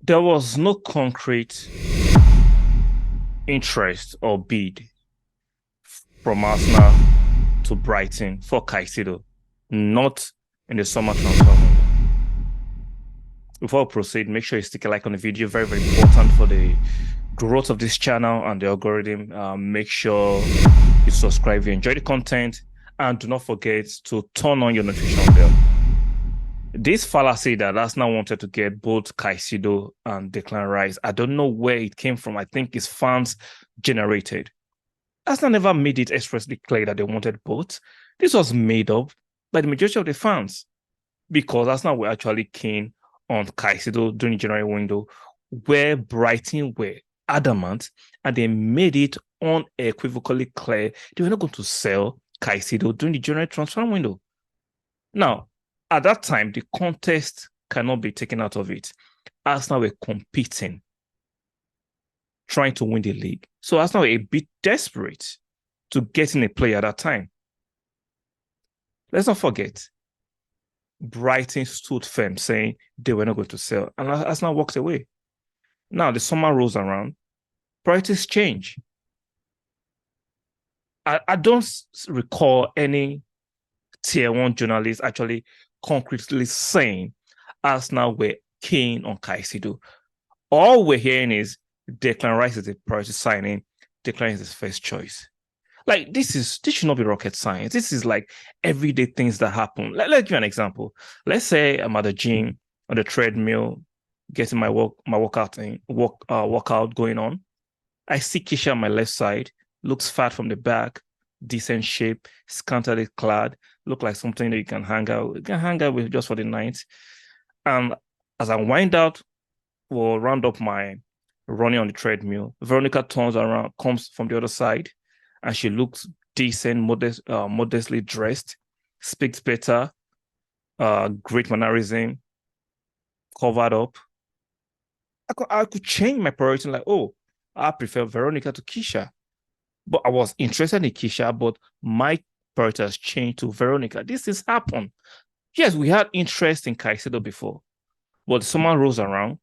There was no concrete interest or bid from Arsenal to Brighton for Caicedo, not in the summer transfer window. Before we proceed, make sure you stick a like on the video. Very, very important for the growth of this channel and the algorithm. Make sure you subscribe if you enjoy the content, and do not forget to turn on your notification bell. This fallacy that Arsenal wanted to get both Caicedo and Declan Rice, I don't know where it came from. I think it's fans generated. Arsenal never made it expressly clear that they wanted both. This was made up by the majority of the fans because Arsenal were actually keen on Caicedo during the January window, where Brighton were adamant and they made it unequivocally clear they were not going to sell Caicedo during the January transfer window. Now, at that time, the contest cannot be taken out of it. Arsenal were competing, trying to win the league. So Arsenal were a bit desperate to get in a player at that time. Let's not forget, Brighton stood firm, saying they were not going to sell, and Arsenal walked away. Now the summer rolls around, priorities change. I don't recall any tier one journalist actually concretely saying Arsenal were keen on Caicedo. All we're hearing is Declan Rice is a priority signing. Declan is his first choice. Like this should not be rocket science. This is like everyday things that happen. Let's give you an example. Let's say I'm at the gym on the treadmill, getting my workout going on. I see Keisha on my left side, looks fat from the back, decent shape, scantily clad, look like something that you can hang out with just for the night. And as I wind out or round up my running on the treadmill, Veronica turns around, comes from the other side, and she looks decent, modestly dressed, speaks better, great mannerism, covered up. I could change my priority, like, oh, I prefer Veronica to Keisha. But I was interested in Keisha, but my priority has changed to Veronica. This has happened. Yes, we had interest in Caicedo before, but someone rolls around.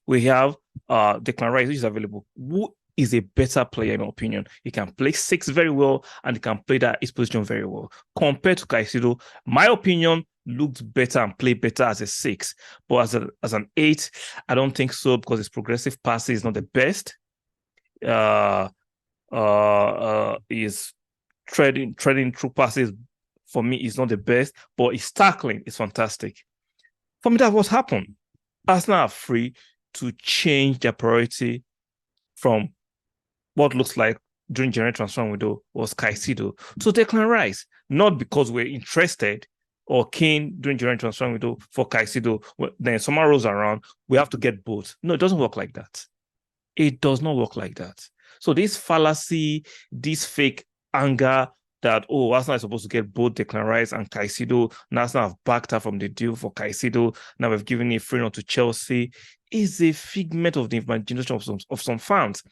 We have Declan Rice, which is available. Who is a better player, in my opinion? He can play six very well, and he can play that his position very well. Compared to Caicedo, my opinion looked better and played better as a six, but as an eight, I don't think so because his progressive passing is not the best. His treading through passes for me is not the best, but his tackling is fantastic. For me, that was happened. Arsenal are free to change their priority from what looks like during January transfer window was Caicedo to Declan Rice, not because we're interested or keen during January transfer window for Caicedo. Then summer rolls around, we have to get both. No, it doesn't work like that. It does not work like that. So this fallacy, this fake anger that, oh, Arsenal is supposed to get both Declan Rice and Caicedo. Now Arsenal have backed up from the deal for Caicedo. Now we've given a free note to Chelsea. Is a figment of the imagination of some fans.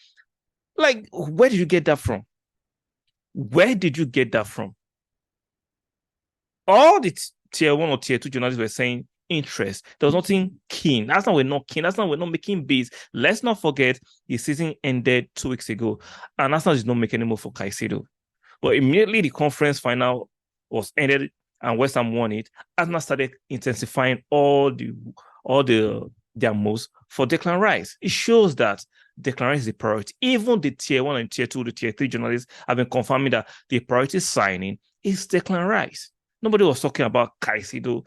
Like, where did you get that from? Where did you get that from? All the tier one or tier two journalists were saying interest. There was nothing keen. That's not we're not keen. That's not we're not making bids. Let's not forget the season ended 2 weeks ago, and Arsenal did not make any move for Caicedo. But immediately the conference final was ended and West Ham won it, Arsenal started intensifying all their moves for Declan Rice. It shows that Declan Rice is a priority. Even the tier one and tier two, the tier three journalists have been confirming that the priority signing is Declan Rice. Nobody was talking about Caicedo.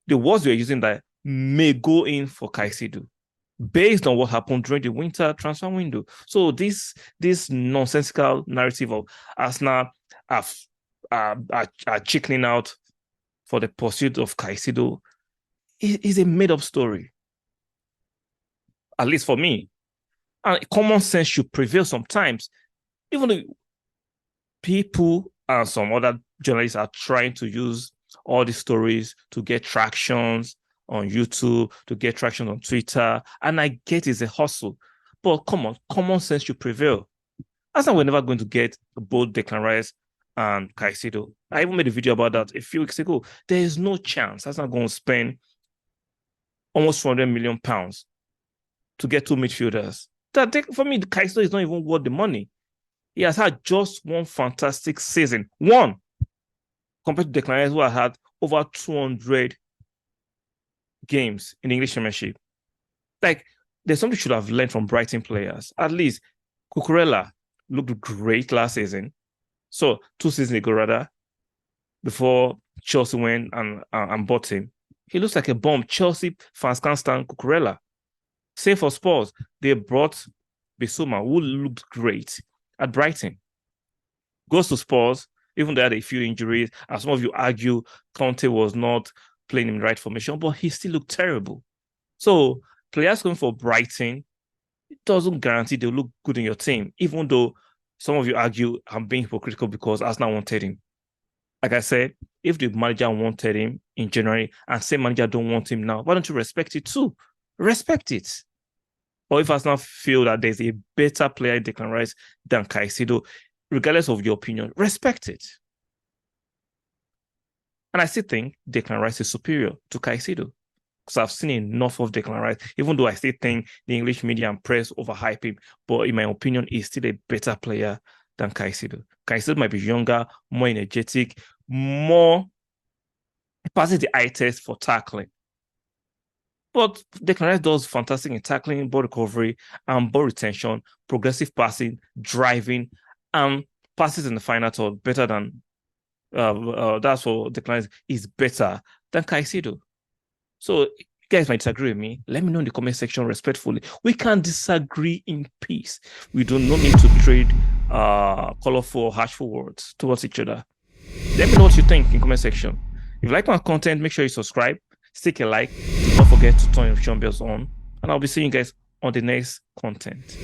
The words we were using that may go in for Caicedo based on what happened during the winter transfer window. So this nonsensical narrative of Arsenal are chickening out for the pursuit of Caicedo is a made-up story, at least for me. And common sense should prevail sometimes. Even though people and some other journalists are trying to use all these stories to get tractions on YouTube, to get traction on Twitter, and I get it's a hustle. But come on, common sense should prevail. That's not we're never going to get both Declan Rice and Caicedo. I even made a video about that a few weeks ago. There is no chance. That's not going to spend almost £400 million to get two midfielders. For me, Caicedo is not even worth the money. He has had just one fantastic season. One, compared to Declan Rice, who has had over 200 games in the English Premiership. Like, there's something you should have learned from Brighton players. At least Cucurella looked great last season. So 2 seasons ago, rather, before Chelsea went and bought him. He looks like a bomb. Chelsea fans can't stand Cucurella. Same for Spurs. They brought Bissouma, who looked great at Brighton. Goes to Spurs, even though they had a few injuries, and some of you argue Conte was not playing in the right formation, but he still looked terrible. So players going for Brighton, it doesn't guarantee they'll look good in your team, even though some of you argue I'm being hypocritical because Arsenal wanted him. Like I said, if the manager wanted him in January and same manager don't want him now, why don't you respect it too? Respect it. Or if Arsenal feel that there's a better player in Declan Rice than Caicedo, regardless of your opinion, respect it. And I still think Declan Rice is superior to Caicedo because I've seen enough of Declan Rice, even though I still think the English media and press overhype him. But in my opinion, he's still a better player than Caicedo. Caicedo might be younger, more energetic, passes the eye test for tackling. But Declan Rice does fantastic in tackling, ball recovery, and ball retention, progressive passing, driving, and passes in the final third better than that's for Declan Rice is better than Caicedo. So you guys might disagree with me. Let me know in the comment section respectfully. We can disagree in peace. We do not need to trade colorful, harshful words towards each other. Let me know what you think in the comment section. If you like my content, make sure you subscribe, stick a like. Do not forget to turn your notification bells on. And I'll be seeing you guys on the next content.